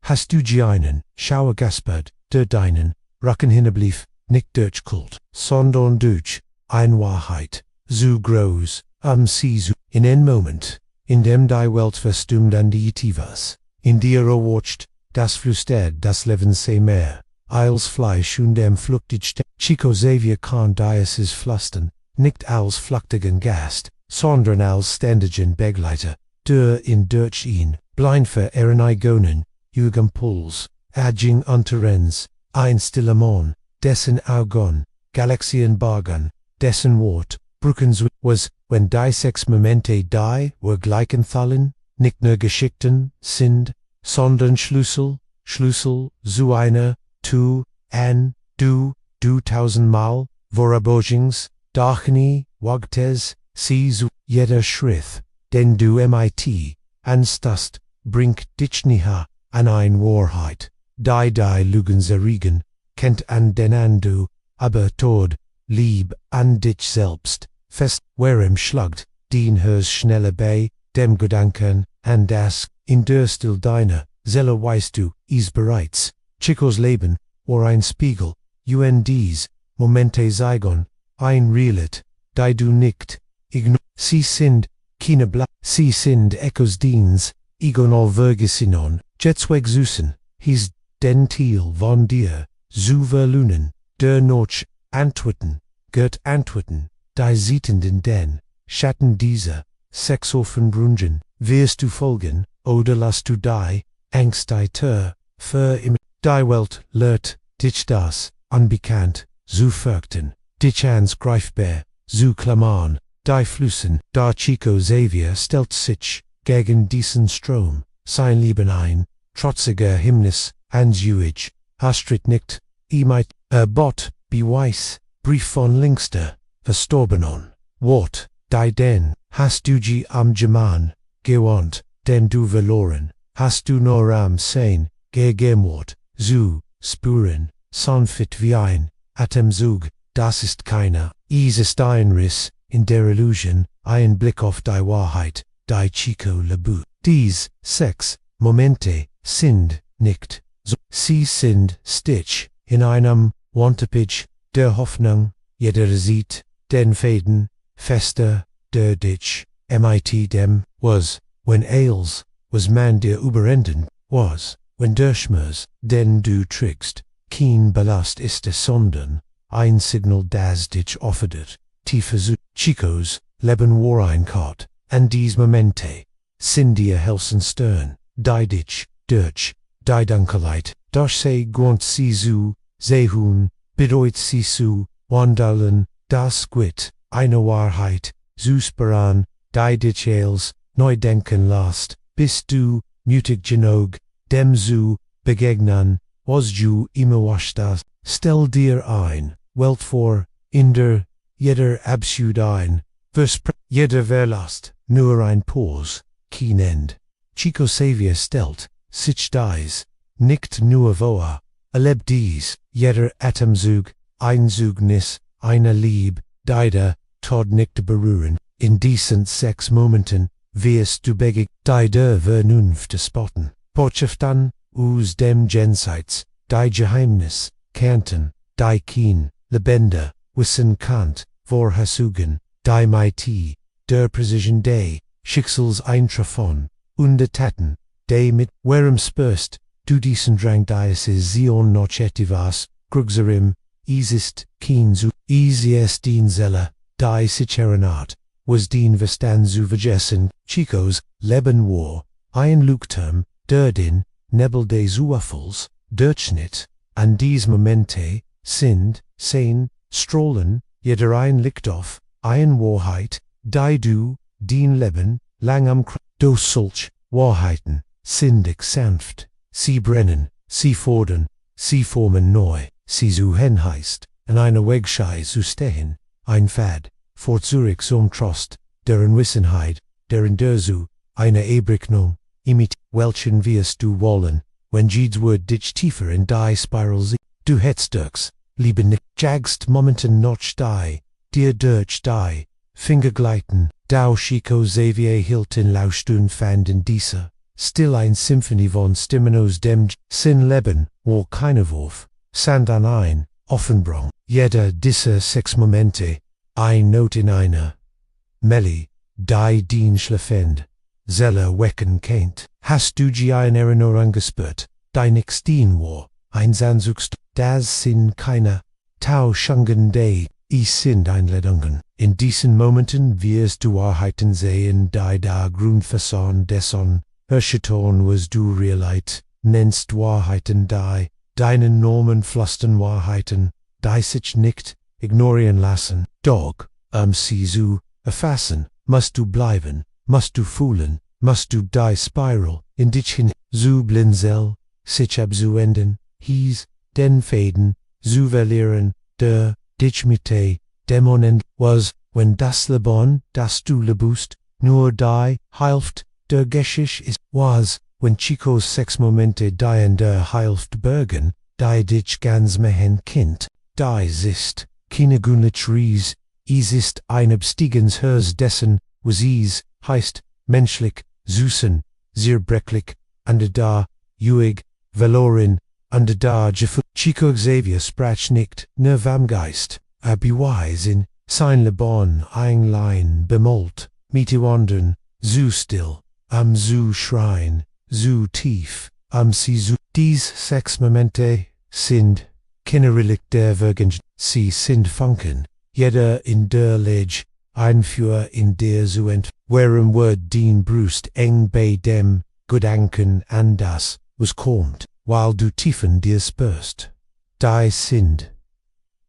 Hast du einen, schauer gaspert, der deinen, Racken hinneblief, nicht durchkult, sondern durch, ein Wahrheit, so groß, sie so, in ein Moment, in dem die Welt verstummt an die Tivas, in dir watcht, das flüstert das Leben sei mehr, als Fleisch und dem fluktig CHICO XAVIER kann dieses flüstern, nicht als flachtigen Gast, sondern als ständigen Begleiter, der in durch ihn, blind für Gonen, Jugendpuls, adjing unterens, ein stiller Mon, dessen Augen, Galaxien bargen, dessen Wort, Brückens was, wenn die sechs Momente die, were gleichenthalten, nicht nur Geschichten, sind, sondern Schlüssel, zu einer, tu, an, du tausendmal, Vorabojings, Dachni, Wagtes, sie zu, jeder Schritt, den du mit, anstast, bringt dich näher, an ein Wahrheit, die Lügen zerriegen, kennt an denen du, aber Tod, lieb an dich selbst, fest, werem schlagt, dien hers schnelle bei, dem Gedanken, an das, in der Still deiner, Seele weißt du, is bereits, CHICOs Leben, or ein Spiegel, UNDs, Momente zeigen, ein Realit, die du nicht, sie sind, keine sie sind Echos diens, egonal vergesinon, jetzweg süßen, his den Thiel von dir, zu verlunen, der Noch, Antworten, Gert Antworten, die sietenden den, Schatten dieser, Sexoffenbrungen, wirst du folgen, oder lass du die, Angst die Tür, im, die Welt, lehrt, dich das, unbekannt, zu fürchten, dich ans greifbar, zu klammern, die Flüssen, da CHICO XAVIER stellt sich, gegen diesen Strom, sein Leben ein, trotziger Hymnis, anzuig, Astrid nicht, mit, Bot, bewies, Brief von Linkster, verstorbenon, Wort, die den, hast du am German, gewandt, den du verloren, hast du nur am Sein, gegemord, zu, spüren, sanft wie ein, Atemzug, das ist keiner, es ist ein Riss, in der Illusion, ein Blick auf die Wahrheit, die CHICO Lebu. Dies, sechs, Momente, sind, nicht, so, sie sind, Stitch, in einem, Wantepage, der Hoffnung, jeder sieht, den Fäden, fester, der Ditch, mit dem, was, when Ailes, was man der Überenden, was, when der Schmerz, den du trägst, kein Ballast ist es sondern, ein Signal das dich offert, tiefer zu, CHICOs, Leben war ein Kart, an dies Momente, sind dir Helsen stern, die dich, durch, die Dunkelheit, durch sei gwont sie zu, sehun, bedeut sie zu, wandalen, das Gwit, eine Wahrheit, zusperan, die dich als, neu denken lasst, bist du, mutig genog, dem zu, begegnen, was du immer washtas, stell dir ein, Welt vor, in der, jeder Abschied ein, jeder Verlust, nur ein Pause, kein End. CHICO XAVIER stellt, sich dies, nicht nur vor, erlebt dies, jeder Atemzug, Einzugnis, eine Lieb, die der Tod nicht berühren, in diesen sechs Momenten, wirst du die der Vernunft spotten, Botschaften, aus dem Jenseits, die Geheimnis, Kanten, die kein, Lebender, wissen kannt, vorhersugen, die mit, der Precision des, Schicksals Eintreffon, und der Taten, die mit, werem spürst, du diesen Drang dies Zion noch etwas, Grugserim, ist, kein zu, ist din Zelle, die Sicherenart, was din Verstand zu vergessen, CHICOs, Leben war, ein Leuchtturm, der den, Nebel des Uffels, Durchschnitt, an dies Momente, sind, sehen, strahlen, jeder ein Licht auf, ein Wahrheit, die du, din Leben, lang am durch solch, Wahrheiten, sindig sanft, sie brennen, sie fordern, sie formen neu, sie zu heißt, an einer Wegschei zu stehen, ein Pfad, vor Zürich zum Trost, deren Wissenheit, deren derzu, eine Ebricknung, imit, welchen wirst du wollen, wenn jedes Wort dich tiefer in die Spiral sie, du hättest liebe nicht, jagst momenten noch die, dir durch die, Finger gleiten, Dau CHICO XAVIER hielt in Lauschtun fand in dieser, still ein Symphonie von Stimmen aus dem Sin Leben, wo keine Wurf, Sand an ein, Offenbrong, jeder dieser 6 Momente, ein Not in einer Melli, die dien schlafend, Zeller wecken kennt. Hast du je ein Erinnerung gespürt, die nix dien war, ein Sansuchst, das sind keine Tauschungen day, ich sind Einladungen. In diesen Momenten wirst du Wahrheiten sehen, die da Grundfasson dessen Hörscheton was du realite, nennst Wahrheiten die, deinen Normen flüstern Wahrheiten, die sich nicht ignorieren lassen. Dog, sie zu erfassen, musst du bleiben, musst du fühlen, musst du die Spiral, in dich hin, zu blinzel, sich abzuwenden, hies, den Faden, zu verlieren, der, dich mitte, demonen, was, wenn das Leben, das du lebust, nur die, hilft, der Geschisch ist, was, wenn Chicos 6 Momente die in der Hilft bergen, die dich ganz mehen kind, die ist, keine Gunlich Ries, is ist ein Abstiegens Hers dessen, was is, heißt, menschlich, süßen, sehr brecklich, und da, juig, verloren, und da gefühlt. Chico Xavier sprach nicht, nur vom Geist, bewies in, sein Leben ein Lein bemalt, mit wandern, so still, so schreien, so tief, sie so. Dies 6 Momente sind keine Relikt der Vergangenheit, sie sind Funken, jeder in der Leg, ein für in der Zuent, warum wird dien Brust eng bei dem Gedanken an das, was kommt, weil du tiefen dir spürst. Die sind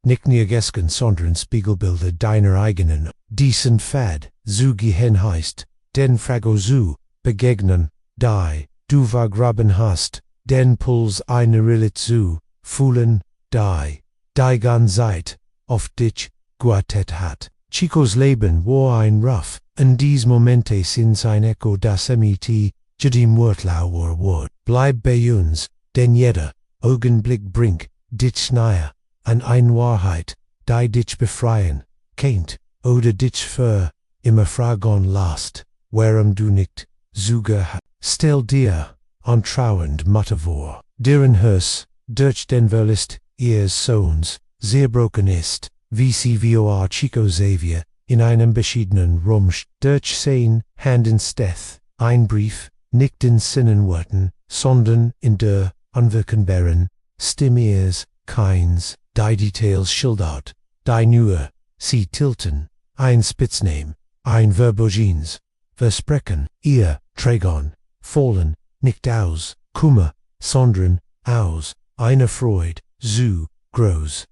nicht Gesken, sondern Spiegelbilder deiner eigenen, diesen Pfad, zu gehen heißt, den Frago zu begegnen, die du vergraben hast, den Puls einer Relit zu fühlen, die ganz Zeit auf dich gewartet hat. Chicos Leben war ein Ruff, und dies Momente sind sein Echo das mit jedem Wortlauer Wort. Bleib bei uns, denn jeder Augenblick bringt dich nahe an eine Wahrheit, die dich befreien kennt, oder dich für immer fragen lässt, warum du nicht Zuge hast. Stell dir antrauend Mutter vor, deren Hus, durch den Verlust ihres Sohns, sehr broken ist, wie sie vor Chico Xavier, in einem beschiedenen Rumsch, durch sein Handensteth, ein Brief, nicht in Sinnenworten, sondern in der unwirkbaren Stimme ihres Keins, die Details schildert, die nur, sie tilten, ein Spitzname, ein Verbogens, Versprechen, ihr, Tragon, fallen, nicht aus, Kummer, sondern, aus, eine Freude, zu, groß,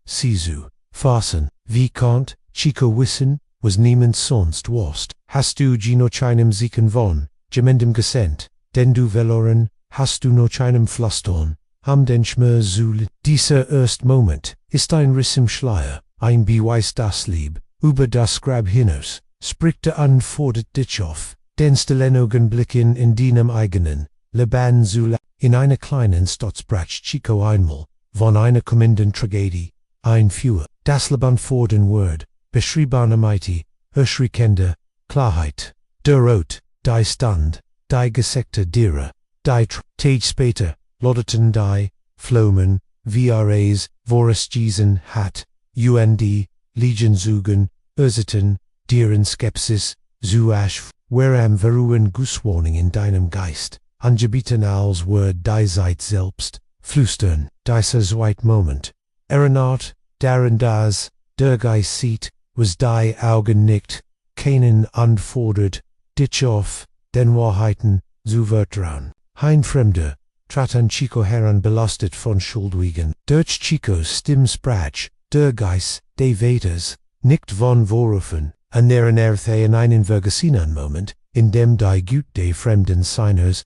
sie zu fassen, wie konnt, Chico wissen, was niemand sonst warst, hast du je noch einem Siegen von, gemendem Gesent, denn du verloren, hast du noch einem Flüstern, den Schmer zu. Dieser erste Moment ist ein Riss im Schleier, ein beweis das Lieb, über das Grab hinaus, spricht an fordert dich auf, den stillen Augenblicken in deinem eigenen Leben zu. In einer kleinen Stadt sprach Chico einmal, von einer kommenden Tragödie, ein für das Leben vor den Wort, beschrieb eine mighty, erschreckende Klarheit, der Rot, die Stand, die gesägte Dire, die Tage später, lodderten die Flomen, VRAs, Vorestgiesen hat, UND, Legionsugen, Ursiten, deren Skepsis, zu Asch, waram verruhen Gusswarning in deinem Geist, angebieten als Word die Zeit selbst, flüstern, dieser Zweit Moment, Erinnerт, daran das, der Geist sieht, was die Augen nicht, keinen anfordert, dich auf, den Wahrheiten, zu vertrauen. Ein Fremder trat an Chico heran belastet von Schuldwiegen. Durch Chicos Stimm sprach, der Geist, des Vaters, nicht von Vorwürfen, an deren in einen vergessenen Moment, in dem die Güte des fremden Seiners,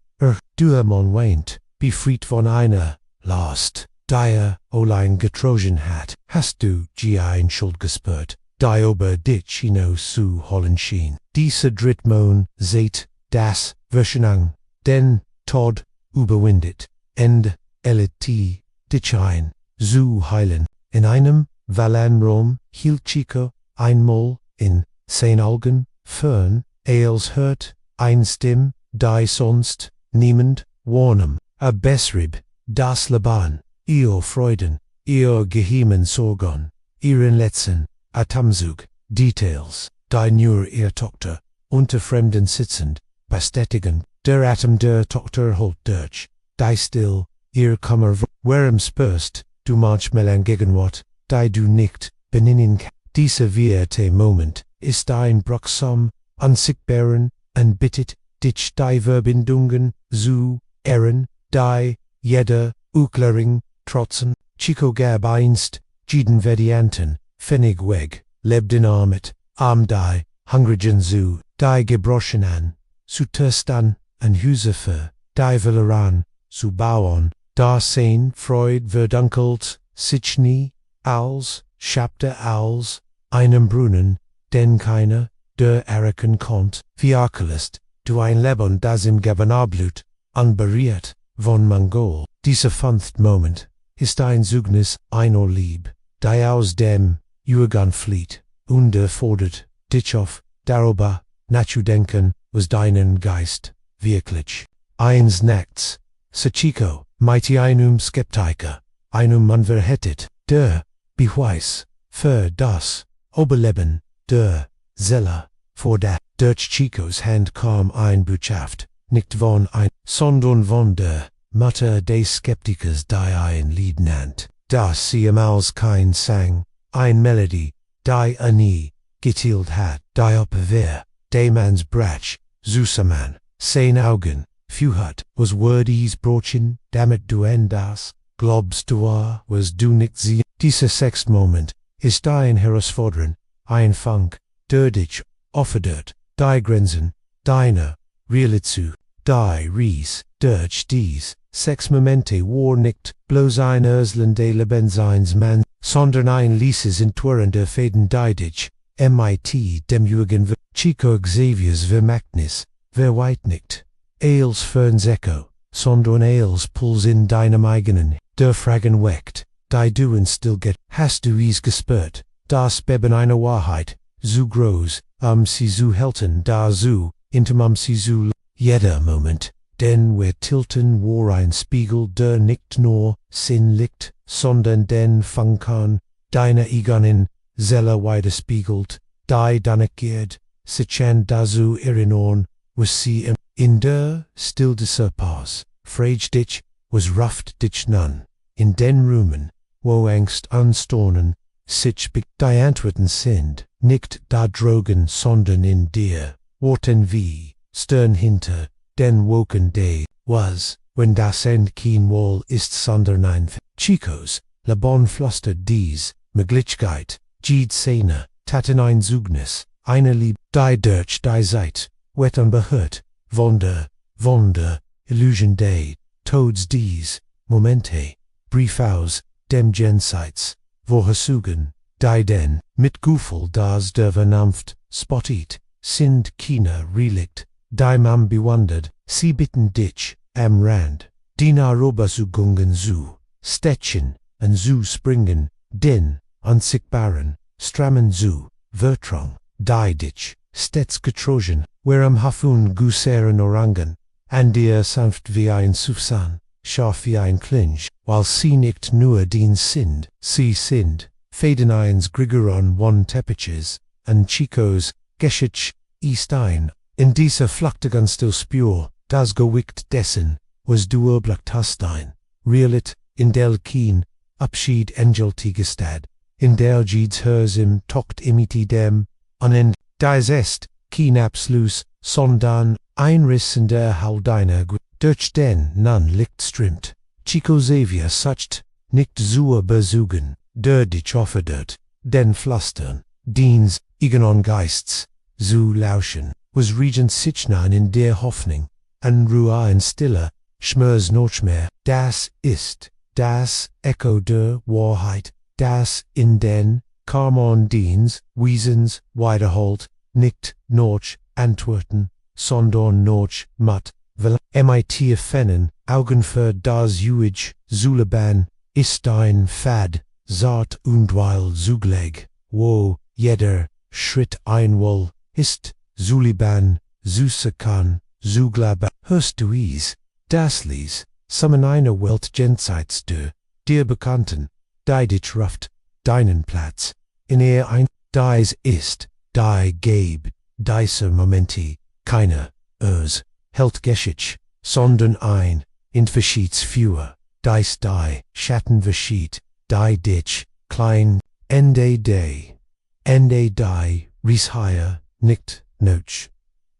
du man weint, befreit von einer Last, die allein getrogen hat. Hast du je ein Schuld gespürt, die über dich hinaus zu holen schien. Dieser Drittmon seht, das Verschnang, den Tod überwindet, and LT, dich ein, zu heilen. In einem Valanrom hielt Chico einmal in sein Augen fern, als hört, ein Stimm, die sonst, niemand, warnem, a besrib, das Leben, ihr Freuden, ihr geheimen Sorgen, ihren letzten, Atemzug, Details, die nur ihr Tochter, unter Fremden sitzend, bestätigen, der Atem der Tochter holt durch, die still, ihr Kummer, warum spürst, du manchmal an Gegenwart, die du nicht, beninnen, dieser vierte Moment, ist ein Bruchsam, unsichtbaren, bittet, dich die Verbindungen, zu, ehren, die, jeder, Uklering, trotzen, CHICO XAVIER einst, jeden Vedianten, Pfennig weg, lebden armet, arm die, hungrigen zu, die gebrochen an, zu Törstan, an Husefer, die Villeran, zu Bauern, da sein Freud verdunkelt, sich nie, als, Schapte als, einem Brunnen, den keiner, der erkennen konnt, wie ist, du ein Leben, das im Gabernablut, unberührt, von Mongol. Dieser fünfte Moment, ist ein Zeugnis einer Lieb, die aus dem, Urgan flieht, unterfordert, dich auf, darüber, nachzudenken, was deinen Geist, wirklich, eins nachts, CHICO, mighty einem Skeptiker, einem unverhettet, der, bewies, für das, Oberleben, der, Seele, vor der, durch CHICOs Hand kam ein Botschaft, nicht von ein, sondern von der, Mutter des Skeptikers, die ein Lied nannt, das sie als kein sang, ein Melodie, die nie, getilt hat, die op wer, de mans brach, zusammen, sein Augen, fuhat, was wordies brochen, damit du das, globst du was du nicht sie, dieser sechste Moment, ist ein Herausfordern, ein Funk, der dich, offerdert, die Grenzen, deiner, Realitzu, die Ries, durch dies, sechs Momente war nicht, bloß ein Erslen de Lebenseins man, sondern ein Lieses in Touren der Fäden die dich, mit dem Jürgen CHICO XAVIERs Vermächtnis, verweit nicht, Eils fern's Echo, sondern Eils Puls in deinem eigenen, der Fragen weckt, die du instillget, hast du es gespürt, das Beben einer Wahrheit, so groß, sie zu helten, da so, intim sie zu, jeder Moment, denn wir tilten war ein Spiegel, der nicht nur Sinn liegt, sondern den Funkan, deiner Iganin, Seele widerspiegelt, die dannegiert, sich an dazu erinnern, was sie in der still dieser Pause, frage dich, was rafft dich nun, in den Rumen, wo Angst anstornen, sich die Antworten sind, nicht da drogen, sondern in dir, Worten wie, stern hinter, den Woken Day, was, wenn das End kein Wall ist, sondern ein CHICOs, Leben flüstert dies, Möglichkeit, jede Szene, taten ein Zeugnis, eine Liebe, die durch die Zeit, wird unbehört, Wunder, Illusion Day, Toads dies, Momente, Brief aus, dem Jenseits, Vorhersugen, die den, mit Gefühl das der Vernunft, spottet, sind keine Relikt, die man bewundert, sie bitten dich, am Rand, die Narobasugungen zu, Städtchen, und zu springen, den, unsichtbaren, strammen zu, Vertrang, die dich, stets getrogen, warum hafun Guseren Orangen, an dir sanft wie ein Sufsan, scharf wie ein Klinch, weil sie nicht nur den sind, sie sind, Fäden eins Grigoron one Teppiches, und CHICOs, Geschich, ist ein, in dieser flachtigen Stillspur, das Gewicht dessen, was du erblickt hast ein, realit, in der keen, Abschied engeltigestad, in der jedes hers im tocht imiti dem, und dies est, keen absolus, sondern, ein Riss in der Hall deiner durch den nun liegt strimmt, CHICO XAVIER sucht, nicht zur Besugen, der dich offerdert, den Flüstern, diens, Igenon Geists, zu lauschen, was regent Sichnan in der Hoffnung, an Ruhe in Stille, Schmers noch mehr, das ist, das Echo der Wahrheit, das in den, Karmon diens, Wiesens, wiederholt, nicht, noch, Antworten, sondern noch, mat, mit erkennen, Augen für das Juige, Zuleban, ist ein Fad, zart und weil zugleg, wo, jeder, Schritt einwohl, ist, Zuliban, Zusakan, Zuglaber, hörst du es, das Lies, Summon eine Welt jenseits dir Bekannten, die dich ruft, deinen Platz, in ein, dies ist, die gäb, diese Momente, keine, hält geschich, sondern ein, in verschieds fewer, dies die, Schatten verschied, die dich, klein, ende die, ries higher, nicht, noch.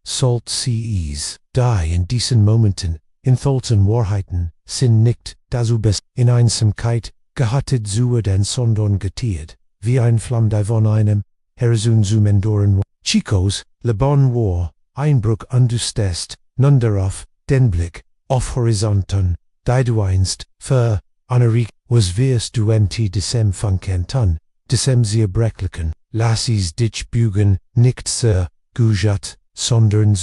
Salt sees, die in diesen Momenten, in tholten Wahrheiten, sind nicht, das bist, in Einsamkeit, gehattet zu den sondern getiert, wie ein Flamm die von einem, Herzen zum Endoren, Chicos, Leben war, Einbruch understest, nun darauf, den Blick, auf Horizonten, die du einst, für, Annerik, was wirst du desem fankentan, desem sie brecklichen, lassis dich bügen, nicht sehr, gujat, sondern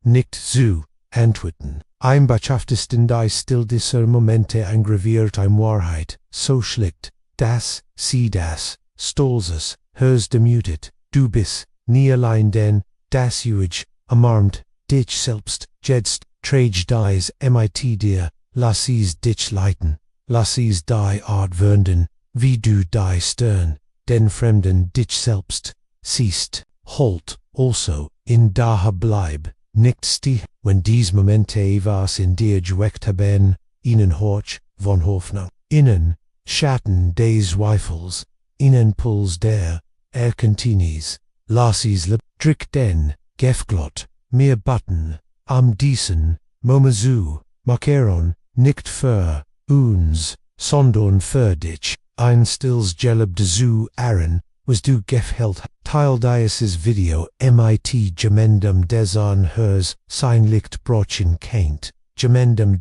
nicht zu, antworten. Ein botschaftesten die still dieser Momente engraviert ein Wahrheit, so schlicht, dass, sie das, stolzes, hörst demutet, du bist, nie allein denn, das juig, amarmt, dich selbst, jedst, trage dies mit dir, lassis dich leiten, lassis die Art wenden, wie du die stern, den Fremden dich selbst, siehst, halt, also, in daher bleib, nicht stih, wenn dies Momente was in dir geweckt haben, ihnen Horch, von Hoffnung, innen, Schatten des Zweifels, innen Puls der, Erkenntnis, lassis drick den, Gefglot, mir Button, am diesen, Momentu, Markeron, nicht für, uns, sondern für dich, ein stills gelb zu Aaron, was du gefhelt, Teil dieses Video mit gemendem des Hers sein Licht brochen kennt, gemendem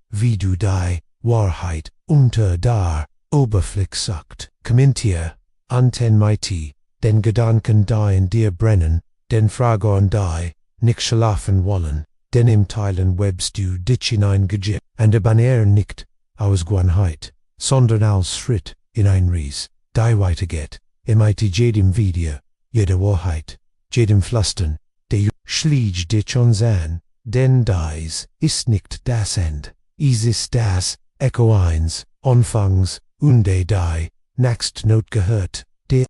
wie du die Wahrheit unter der Oberfläche sagt, kommentier, anten mit, den Gedanken die in dir brennen, den Fragen die, nicht schlafen wollen, denn im Teilen webst du dich hineingegeben, und abonneren nicht, aus Gewohnheit, sondern als Schritt, in ein Ries, die weitergeht, mit jedem Video, jeder Wahrheit, jedem Flüstern, der schlieg dich uns an, denn dies ist nicht das End, es ist das, Echo 1, Anfangs, und die, nächst Not gehört.